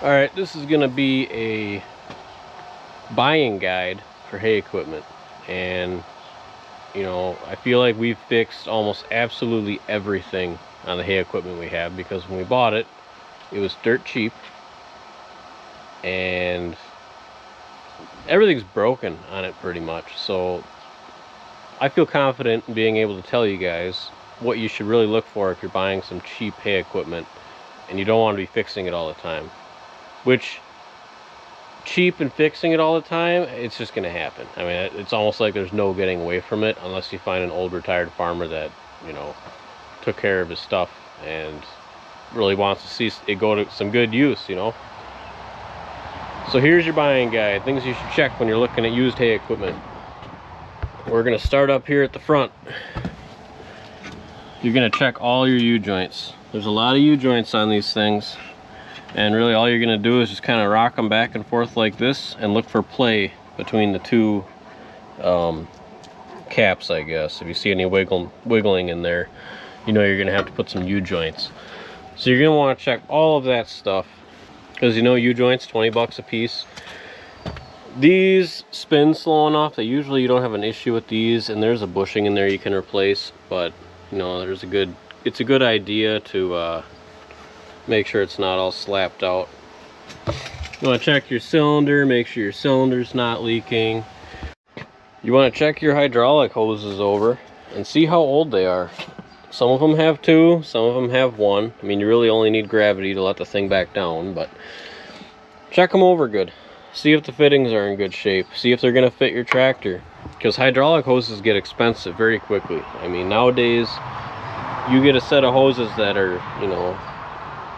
Alright, this is going to be a buying guide for hay equipment. And, you know, I feel like we've fixed almost absolutely everything on the hay equipment we have, because when we bought it, it was dirt cheap. And everything's broken on it pretty much. So I feel confident in being able to tell you guys what you should really look for if you're buying some cheap hay equipment and you don't want to be fixing it all the time. Which, cheap and fixing it all the time, it's just going to happen. I mean, it's almost like there's no getting away from it unless you find an old retired farmer that, you know, took care of his stuff and really wants to see it go to some good use, you know. So here's your buying guide, things you should check when you're looking at used hay equipment. We're going to start up here at the front. You're going to check all your U-joints. There's a lot of U-joints on these things. And really all you're going to do is just kind of rock them back and forth like this and look for play between the two caps, I guess. If you see any wiggling in there, you know you're going to have to put some U-joints. So you're going to want to check all of that stuff, because you know U-joints, 20 bucks a piece. These spin slow enough that usually you don't have an issue with these, and there's a bushing in there you can replace, but you know, it's a good idea to make sure it's not all slapped out. You want to check your cylinder, make sure your cylinder's not leaking. You want to check your hydraulic hoses over and see how old they are. Some of them have 2, some of them have 1. I mean, you really only need gravity to let the thing back down, but check them over good. See if the fittings are in good shape. See if they're going to fit your tractor, because hydraulic hoses get expensive very quickly. I mean, nowadays you get a set of hoses that are, you know,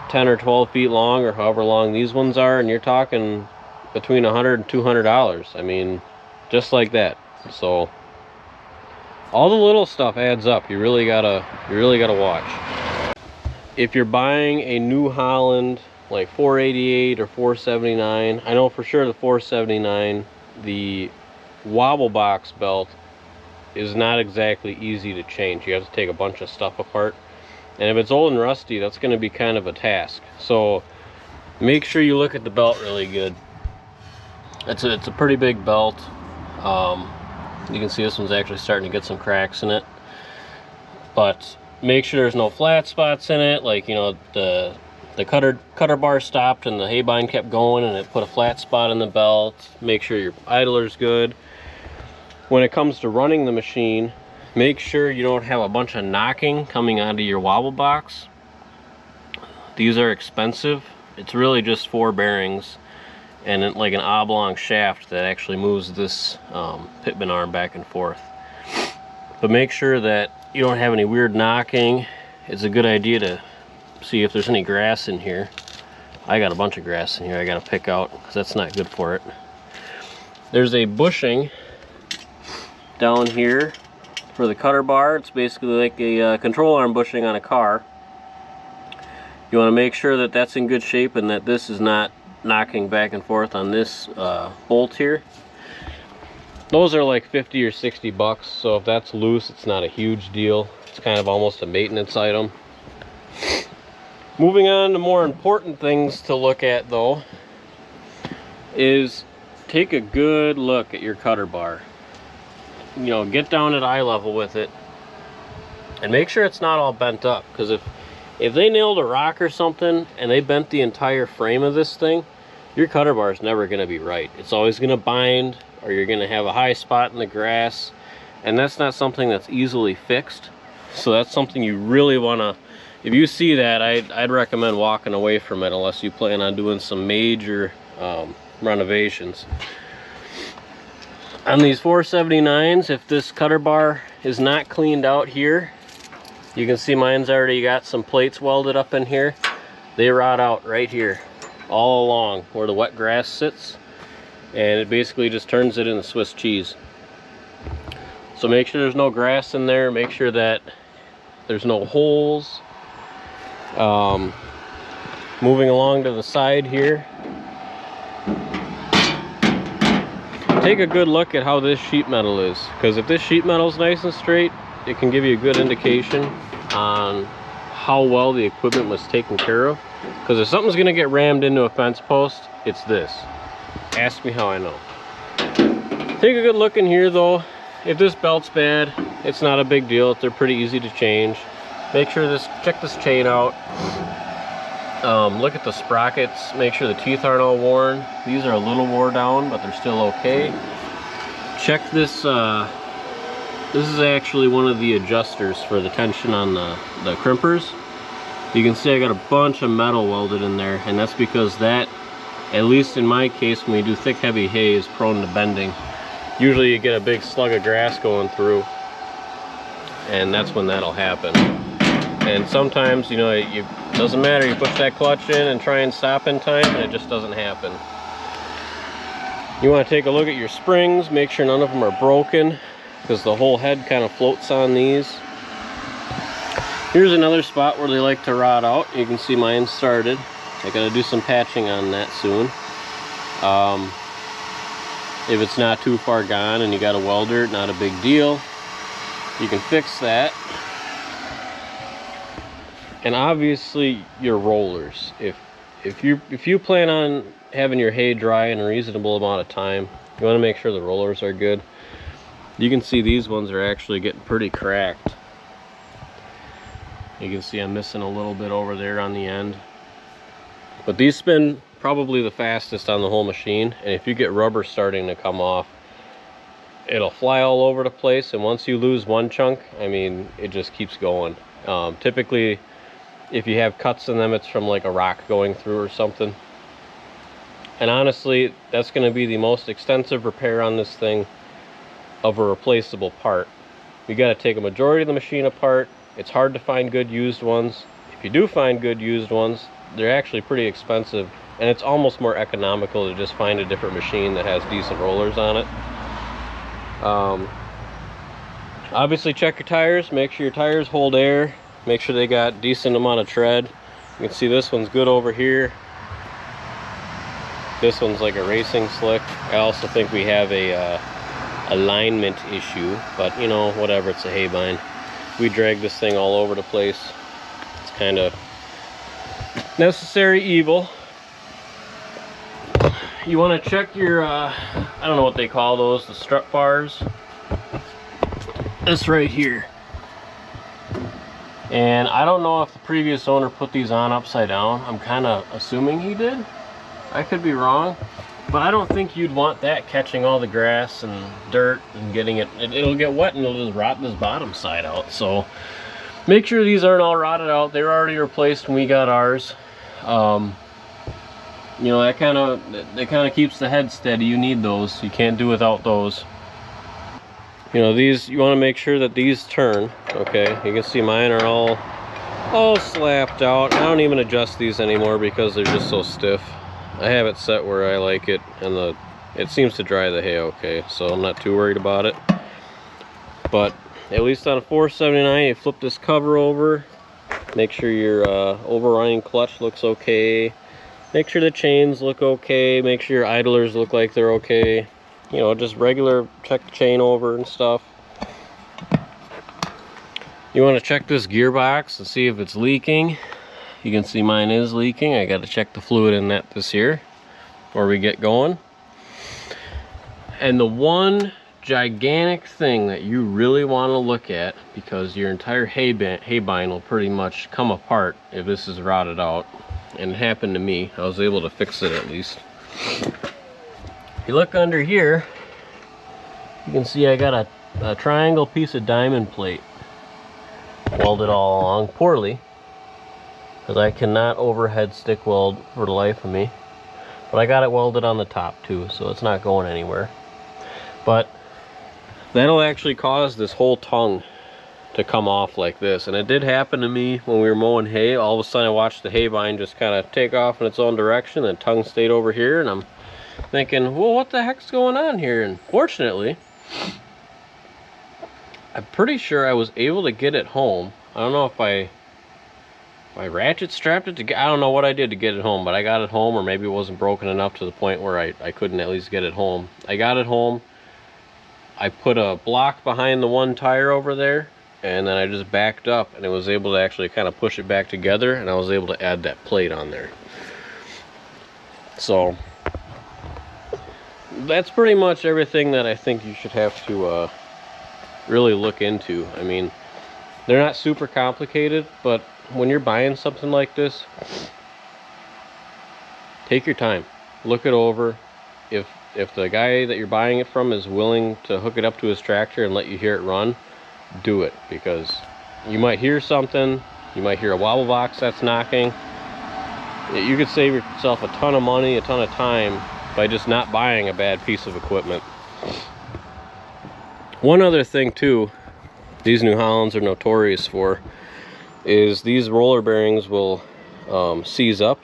10 or 12 feet long, or however long these ones are, and you're talking between $100 and $200. I mean, just like that. So all the little stuff adds up. You really gotta watch. If you're buying a New Holland like 488 or 479, I know for sure the 479, the wobble box belt is not exactly easy to change. You have to take a bunch of stuff apart. And if it's old and rusty, that's going to be kind of a task. So make sure you look at the belt really good. It's a pretty big belt. You can see this one's actually starting to get some cracks in it. But make sure there's no flat spots in it. Like, you know, the cutter bar stopped and the Haybine kept going and it put a flat spot in the belt. Make sure your idler's good. When it comes to running the machine, make sure you don't have a bunch of knocking coming onto your wobble box. These are expensive. It's really just 4 bearings and like an oblong shaft that actually moves this pitman arm back and forth. But make sure that you don't have any weird knocking. It's a good idea to see if there's any grass in here. I got a bunch of grass in here I gotta pick out, because that's not good for it. There's a bushing down here for the cutter bar. It's basically like a control arm bushing on a car. You want to make sure that that's in good shape and that this is not knocking back and forth on this bolt here. Those are like 50 or 60 bucks, so if that's loose, it's not a huge deal. It's kind of almost a maintenance item. Moving on to more important things to look at though, is take a good look at your cutter bar. You know, get down at eye level with it and make sure it's not all bent up, because if they nailed a rock or something and they bent the entire frame of this thing, your cutter bar is never going to be right. It's always going to bind, or you're going to have a high spot in the grass, and that's not something that's easily fixed. So that's something you really want to, if you see that, I'd recommend walking away from it unless you plan on doing some major renovations. On these 479s, if this cutter bar is not cleaned out here, you can see mine's already got some plates welded up in here. They rot out right here, all along where the wet grass sits, and it basically just turns it into Swiss cheese. So make sure there's no grass in there, make sure that there's no holes. Moving along to the side here, take a good look at how this sheet metal is, because if this sheet metal is nice and straight, it can give you a good indication on how well the equipment was taken care of. Because if something's gonna get rammed into a fence post, it's this. Ask me how I know. Take a good look in here though. If this belt's bad, it's not a big deal. They're pretty easy to change. Make sure check this chain out. Look at the sprockets. Make sure the teeth aren't all worn. These are a little wore down, but they're still okay. Check this. This is actually one of the adjusters for the tension on the crimpers. You can see I got a bunch of metal welded in there, and that's because that, at least in my case, when we do thick heavy hay, is prone to bending. Usually you get a big slug of grass going through, and that's when that'll happen. And sometimes, you know, it doesn't matter, you push that clutch in and try and stop in time, and it just doesn't happen. You want to take a look at your springs, make sure none of them are broken, because the whole head kind of floats on these. Here's another spot where they like to rot out. You can see mine started. I gotta do some patching on that soon. If it's not too far gone and you got a welder, not a big deal. You can fix that. And obviously your rollers. If you plan on having your hay dry in a reasonable amount of time, you want to make sure the rollers are good. You can see these ones are actually getting pretty cracked. You can see I'm missing a little bit over there on the end. But these spin probably the fastest on the whole machine, and if you get rubber starting to come off, it'll fly all over the place, and once you lose one chunk, I mean, it just keeps going. Typically, if you have cuts in them, it's from like a rock going through or something. And honestly, that's going to be the most extensive repair on this thing of a replaceable part. You got to take a majority of the machine apart. It's hard to find good used ones. If you do find good used ones, they're actually pretty expensive, and it's almost more economical to just find a different machine that has decent rollers on it. Obviously check your tires, make sure your tires hold air, make sure they got decent amount of tread. You can see this one's good over here. This one's like a racing slick. I also think we have a alignment issue, but you know, whatever, it's a Haybine. We drag this thing all over the place. It's kind of necessary evil. You want to check your, I don't know what they call those, the strut bars. This right here. And I don't know if the previous owner put these on upside down. I'm kind of assuming he did. I could be wrong. But I don't think you'd want that catching all the grass and dirt and getting it, it'll get wet and it'll just rot this bottom side out. So make sure these aren't all rotted out. They're already replaced when we got ours. You know, that kind of keeps the head steady. You need those. You can't do without those. You know, these, you want to make sure that these turn. Okay, you can see mine are all slapped out. I don't even adjust these anymore because they're just so stiff. I have it set where I like it, and it seems to dry the hay okay, so I'm not too worried about it. But at least on a 479, you flip this cover over, make sure your overrunning clutch looks okay, make sure the chains look okay, make sure your idlers look like they're okay. You know, just regular check the chain over and stuff. You want to check this gearbox and see if it's leaking. You can see mine is leaking. I got to check the fluid in that this year before we get going. And the one gigantic thing that you really want to look at, because your entire Haybine will pretty much come apart if this is rotted out, and it happened to me. I was able to fix it at least. If you look under here, you can see I got a triangle piece of diamond plate welded all along poorly, because I cannot overhead stick weld for the life of me. But I got it welded on the top too, so it's not going anywhere. But that'll actually cause this whole tongue to come off like this. And it did happen to me when we were mowing hay. All of a sudden I watched the Haybine just kind of take off in its own direction, and the tongue stayed over here, and I'm thinking, well, what the heck's going on here? And fortunately, I'm pretty sure I was able to get it home. I don't know if I ratchet strapped it I don't know what I did to get it home, but I got it home, or maybe it wasn't broken enough to the point where I couldn't at least get it home. I got it home. I put a block behind the one tire over there, and then I just backed up, and it was able to actually kind of push it back together, and I was able to add that plate on there. So that's pretty much everything that I think you should have to really look into. I mean, they're not super complicated, but when you're buying something like this, take your time, look it over. If the guy that you're buying it from is willing to hook it up to his tractor and let you hear it run, do it, because you might hear something, you might hear a wobble box that's knocking. You could save yourself a ton of money, a ton of time by just not buying a bad piece of equipment. One other thing too, these New Hollands are notorious for, is these roller bearings will seize up,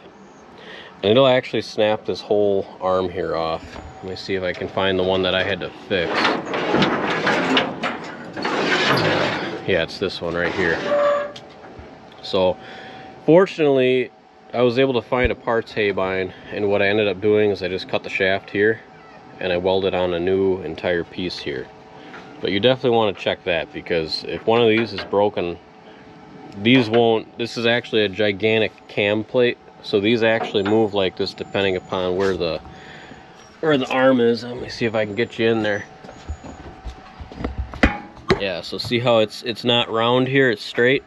and it'll actually snap this whole arm here off. Let me see if I can find the one that I had to fix. Yeah, it's this one right here. So fortunately, I was able to find a parts Haybine, and what I ended up doing is I just cut the shaft here and I welded on a new entire piece here. But you definitely want to check that, because if one of these is broken, these won't. This is actually a gigantic cam plate, so these actually move like this depending upon where the arm is. Let me see if I can get you in there. Yeah, so see how it's not round here, it's straight.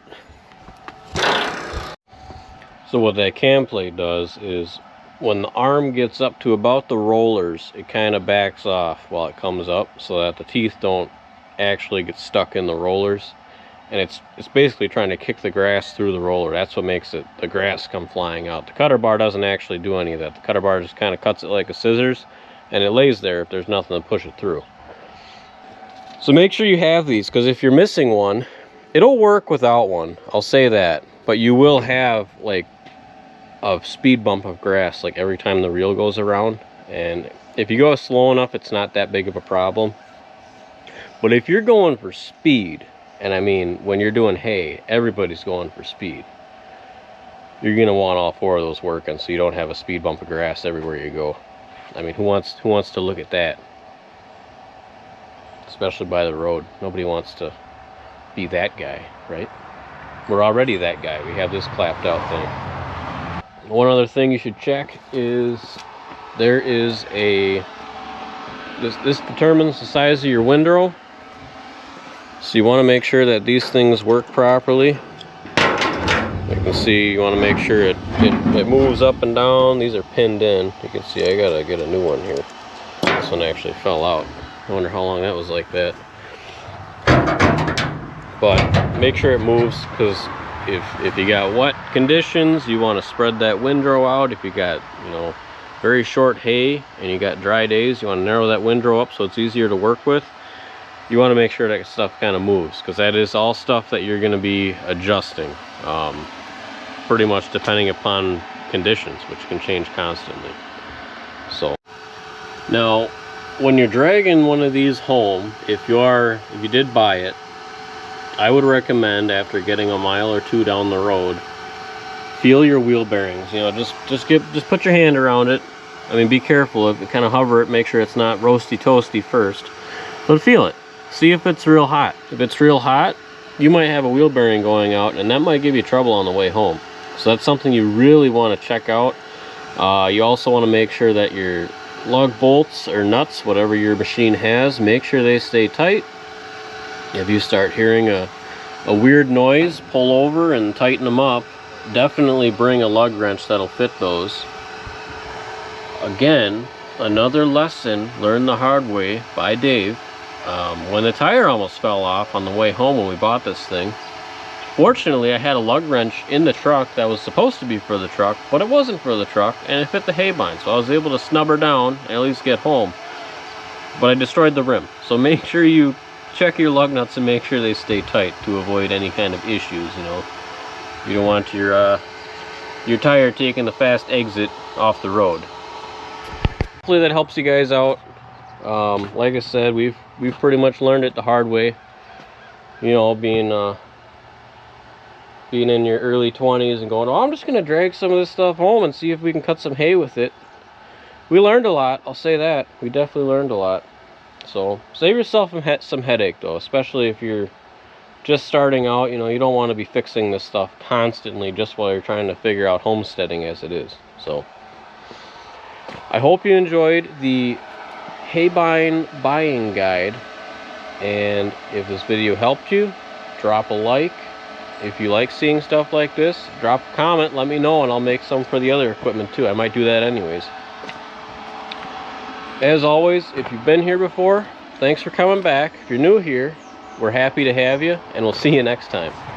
So what that cam plate does is when the arm gets up to about the rollers, it kind of backs off while it comes up so that the teeth don't actually get stuck in the rollers. And it's basically trying to kick the grass through the roller. That's what makes the grass come flying out. The cutter bar doesn't actually do any of that. The cutter bar just kind of cuts it like a scissors, and it lays there if there's nothing to push it through. So make sure you have these, because if you're missing one, it'll work without one, I'll say that, but you will have like a speed bump of grass like every time the reel goes around. And if you go slow enough, it's not that big of a problem. But if you're going for speed, and I mean, when you're doing hay, everybody's going for speed, you're gonna want all four of those working so you don't have a speed bump of grass everywhere you go. I mean, who wants to look at that? Especially by the road. Nobody wants to be that guy, right? We're already that guy. We have this clapped out thing. One other thing you should check is there is a this determines the size of your windrow. So you want to make sure that these things work properly. You can see, you want to make sure it moves up and down. These are pinned in. You can see I gotta get a new one here. This one actually fell out. I wonder how long that was like that. But make sure it moves, because if you got wet conditions, you want to spread that windrow out. If you got, you know, very short hay and you got dry days, you want to narrow that windrow up so it's easier to work with. You want to make sure that stuff kind of moves, because that is all stuff that you're going to be adjusting, pretty much depending upon conditions, which can change constantly. So now, when you're dragging one of these home, if you did buy it, I would recommend, after getting a mile or two down the road, feel your wheel bearings. You know, just put your hand around it. I mean, be careful of it, kind of hover it, make sure it's not roasty toasty first, but feel it. See if it's real hot. If it's real hot, you might have a wheel bearing going out, and that might give you trouble on the way home. So that's something you really want to check out. You also want to make sure that your lug bolts or nuts, whatever your machine has, make sure they stay tight. If you start hearing a weird noise, pull over and tighten them up. Definitely bring a lug wrench that'll fit those. Again, another lesson learned the hard way by Dave. When the tire almost fell off on the way home when we bought this thing, fortunately I had a lug wrench in the truck that was supposed to be for the truck, but it wasn't for the truck, and it fit the Haybine, so I was able to snub her down and at least get home. But I destroyed the rim, so make sure you check your lug nuts and make sure they stay tight to avoid any kind of issues. You know, you don't want your tire taking the fast exit off the road. Hopefully that helps you guys out. Like I said, we've pretty much learned it the hard way. You know, being in your early 20s and going, oh, I'm just gonna drag some of this stuff home and see if we can cut some hay with it. We learned a lot, I'll say that. We definitely learned a lot. So save yourself some headache though, especially if you're just starting out, you know, you don't want to be fixing this stuff constantly just while you're trying to figure out homesteading as it is. So I hope you enjoyed the Haybine buying guide, and if this video helped you, drop a like. If you like seeing stuff like this, drop a comment, let me know, and I'll make some for the other equipment too. I might do that anyways. As always, if you've been here before, thanks for coming back. If you're new here, we're happy to have you, and we'll see you next time.